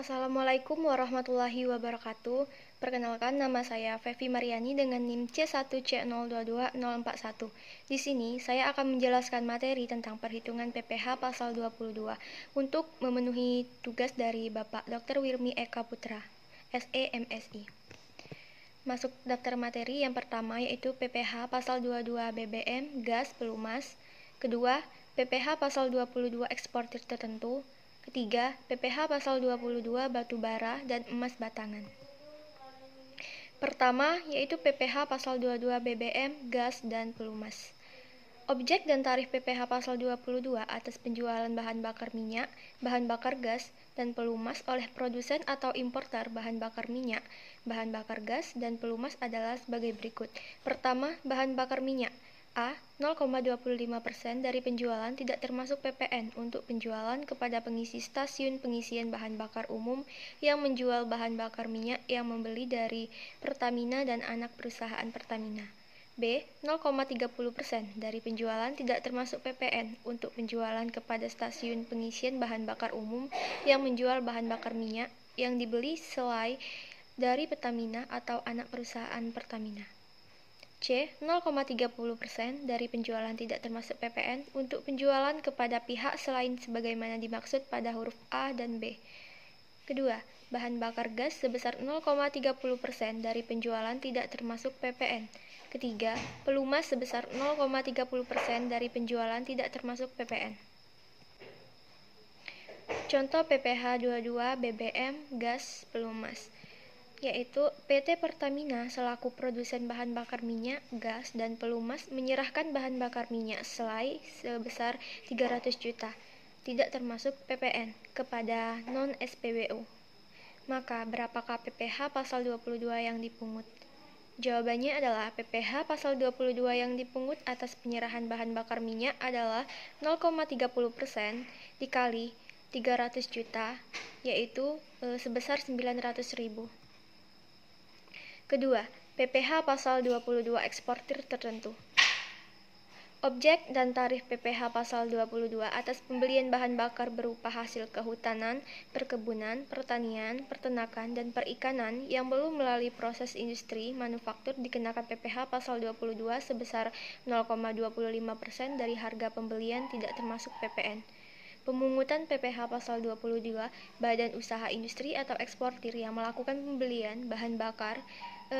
Assalamualaikum warahmatullahi wabarakatuh. Perkenalkan, nama saya Fevi Mariani dengan NIM C1C022041. Di sini saya akan menjelaskan materi tentang perhitungan PPh pasal 22 untuk memenuhi tugas dari Bapak Dr. Wirmi Eka Putra, SE MSI. Masuk daftar materi yang pertama yaitu PPh pasal 22 BBM, gas, pelumas. Kedua, PPh pasal 22 eksportir tertentu. Ketiga, PPh pasal 22 batu bara dan emas batangan. Pertama, yaitu PPh pasal 22 BBM, gas, dan pelumas. Objek dan tarif PPh pasal 22 atas penjualan bahan bakar minyak, bahan bakar gas, dan pelumas oleh produsen atau importer bahan bakar minyak, bahan bakar gas, dan pelumas adalah sebagai berikut. Pertama, bahan bakar minyak. A. 0,25% dari penjualan tidak termasuk PPN untuk penjualan kepada pengisi stasiun pengisian bahan bakar umum yang menjual bahan bakar minyak yang membeli dari Pertamina dan anak perusahaan Pertamina. B. 0,30% dari penjualan tidak termasuk PPN untuk penjualan kepada stasiun pengisian bahan bakar umum yang menjual bahan bakar minyak yang dibeli selai dari Pertamina atau anak perusahaan Pertamina. C. 0,30% dari penjualan tidak termasuk PPN untuk penjualan kepada pihak selain sebagaimana dimaksud pada huruf A dan B. Kedua, bahan bakar gas sebesar 0,30% dari penjualan tidak termasuk PPN. Ketiga, pelumas sebesar 0,30% dari penjualan tidak termasuk PPN. Contoh PPh 22 BBM, gas, pelumas, yaitu PT Pertamina selaku produsen bahan bakar minyak, gas, dan pelumas menyerahkan bahan bakar minyak selai sebesar 300 juta, tidak termasuk PPN, kepada non-SPBU. Maka, berapakah PPh pasal 22 yang dipungut? Jawabannya adalah PPh pasal 22 yang dipungut atas penyerahan bahan bakar minyak adalah 0,30% dikali 300 juta, yaitu sebesar 900.000. Kedua, PPh pasal 22 eksportir tertentu. Objek dan tarif PPh pasal 22 atas pembelian bahan bakar berupa hasil kehutanan, perkebunan, pertanian, peternakan, dan perikanan yang belum melalui proses industri manufaktur dikenakan PPh pasal 22 sebesar 0,25% dari harga pembelian tidak termasuk PPN. Pemungutan PPh pasal 22 badan usaha industri atau eksportir yang melakukan pembelian bahan bakar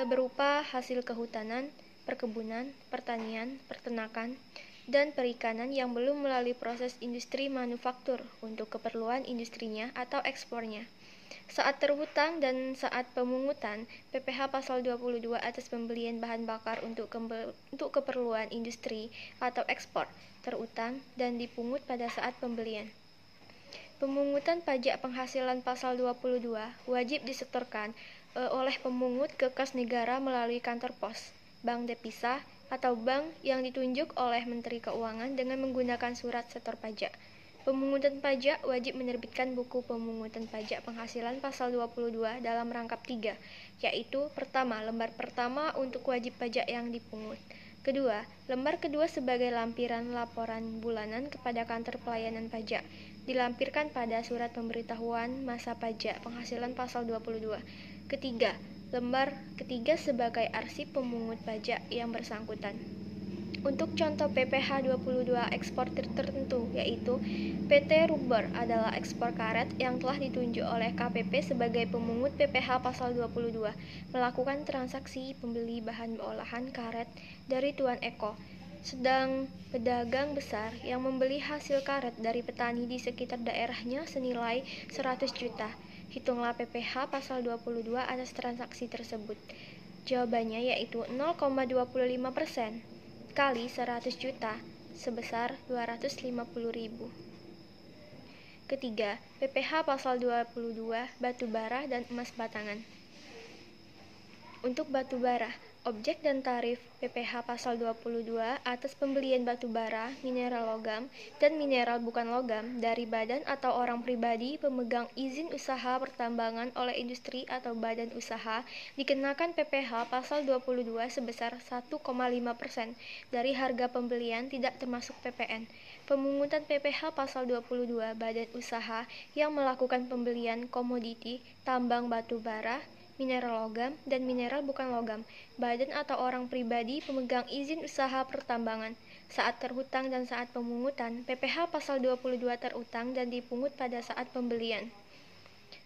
berupa hasil kehutanan, perkebunan, pertanian, peternakan, dan perikanan yang belum melalui proses industri manufaktur untuk keperluan industrinya atau ekspornya. Saat terhutang dan saat pemungutan, PPh pasal 22 atas pembelian bahan bakar untuk keperluan industri atau ekspor terutang dan dipungut pada saat pembelian. Pemungutan pajak penghasilan pasal 22 wajib disetorkan oleh pemungut ke kas negara melalui kantor pos, bank devisa, atau bank yang ditunjuk oleh Menteri Keuangan dengan menggunakan surat setor pajak. Pemungutan pajak wajib menerbitkan buku pemungutan pajak penghasilan pasal 22 dalam rangkap 3, yaitu pertama, lembar pertama untuk wajib pajak yang dipungut. Kedua, lembar kedua sebagai lampiran laporan bulanan kepada kantor pelayanan pajak, dilampirkan pada surat pemberitahuan masa pajak penghasilan pasal 22. Ketiga, lembar ketiga sebagai arsip pemungut pajak yang bersangkutan. Untuk contoh PPh 22 eksportir tertentu, yaitu PT Rubber adalah ekspor karet yang telah ditunjuk oleh KPP sebagai pemungut PPh pasal 22, melakukan transaksi pembeli bahan olahan karet dari Tuan Eko, sedang pedagang besar yang membeli hasil karet dari petani di sekitar daerahnya senilai 100 juta. Hitunglah PPh pasal 22 atas transaksi tersebut. Jawabannya yaitu 0,25% kali 100 juta sebesar 250.000. Ketiga, PPh pasal 22 batu bara dan emas batangan. Untuk batu bara, objek dan tarif PPh pasal 22 atas pembelian batu bara, mineral logam, dan mineral bukan logam dari badan atau orang pribadi pemegang izin usaha pertambangan oleh industri atau badan usaha dikenakan PPh pasal 22 sebesar 1,5% dari harga pembelian tidak termasuk PPN. Pemungutan PPh pasal 22 badan usaha yang melakukan pembelian komoditi, tambang batu bara, mineral logam, dan mineral bukan logam, badan atau orang pribadi pemegang izin usaha pertambangan. Saat terhutang dan saat pemungutan, PPh pasal 22 terutang dan dipungut pada saat pembelian.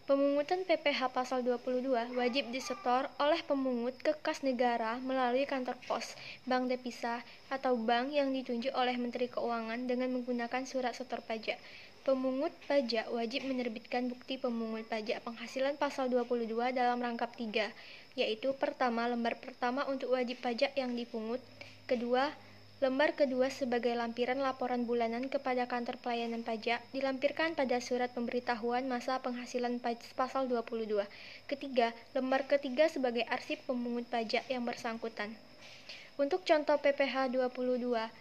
Pemungutan PPh pasal 22 wajib disetor oleh pemungut ke kas negara melalui kantor pos, bank devisa, atau bank yang ditunjuk oleh Menteri Keuangan dengan menggunakan surat setor pajak. Pemungut pajak wajib menerbitkan bukti pemungut pajak penghasilan pasal 22 dalam rangkap 3, yaitu pertama, lembar pertama untuk wajib pajak yang dipungut, kedua, lembar kedua sebagai lampiran laporan bulanan kepada kantor pelayanan pajak dilampirkan pada surat pemberitahuan masa penghasilan pasal 22. Ketiga, lembar ketiga sebagai arsip pemungut pajak yang bersangkutan. Untuk contoh PPh 22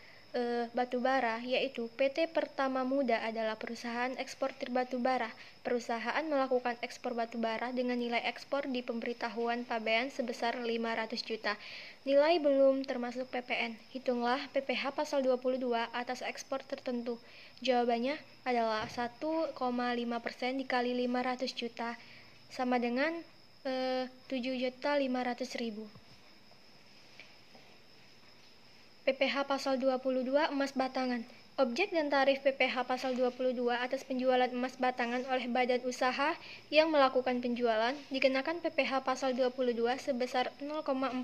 batubara, yaitu PT Pertama Muda adalah perusahaan eksportir batubara. Perusahaan melakukan ekspor batubara dengan nilai ekspor di pemberitahuan pabean sebesar 500 juta. Nilai belum termasuk PPN. Hitunglah PPh pasal 22 atas ekspor tertentu. Jawabannya adalah 1,5% dikali 500 juta sama dengan 7.500.000. PPh pasal 22 emas batangan. Objek dan tarif PPh pasal 22 atas penjualan emas batangan oleh badan usaha yang melakukan penjualan dikenakan PPh pasal 22 sebesar 0,45%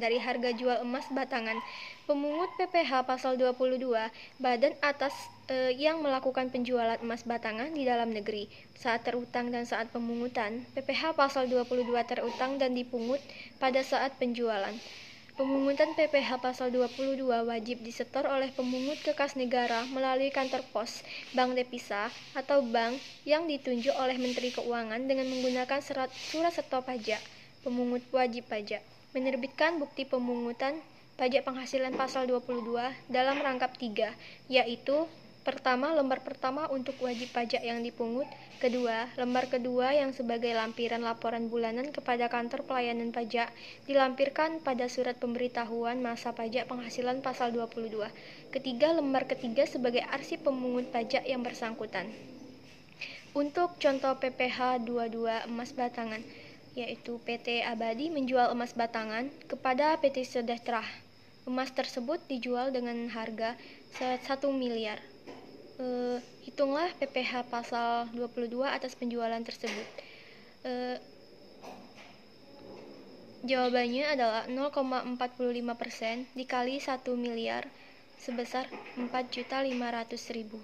dari harga jual emas batangan. Pemungut PPh pasal 22 badan atas yang melakukan penjualan emas batangan di dalam negeri. Saat terutang dan saat pemungutan, PPh pasal 22 terutang dan dipungut pada saat penjualan. Pemungutan PPh pasal 22 wajib disetor oleh pemungut ke kas negara melalui kantor pos, bank devisa, atau bank yang ditunjuk oleh Menteri Keuangan dengan menggunakan surat setor pajak. Pemungut wajib pajak menerbitkan bukti pemungutan pajak penghasilan pasal 22 dalam rangkap 3, yaitu pertama, lembar pertama untuk wajib pajak yang dipungut, kedua, lembar kedua yang sebagai lampiran laporan bulanan kepada kantor pelayanan pajak dilampirkan pada surat pemberitahuan masa pajak penghasilan pasal 22, ketiga, lembar ketiga sebagai arsip pemungut pajak yang bersangkutan. Untuk contoh PPh 22 emas batangan, yaitu PT Abadi menjual emas batangan kepada PT Sejahtera. Emas tersebut dijual dengan harga 1 miliar. Hitunglah PPh pasal 22 atas penjualan tersebut. Jawabannya adalah 0,45% dikali 1 miliar sebesar 4.500.000.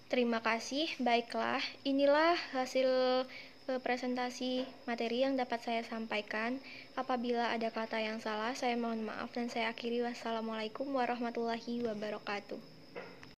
Terima kasih. Baiklah, inilah hasil presentasi materi yang dapat saya sampaikan. Apabila ada kata yang salah, saya mohon maaf dan saya akhiri. Wassalamualaikum warahmatullahi wabarakatuh.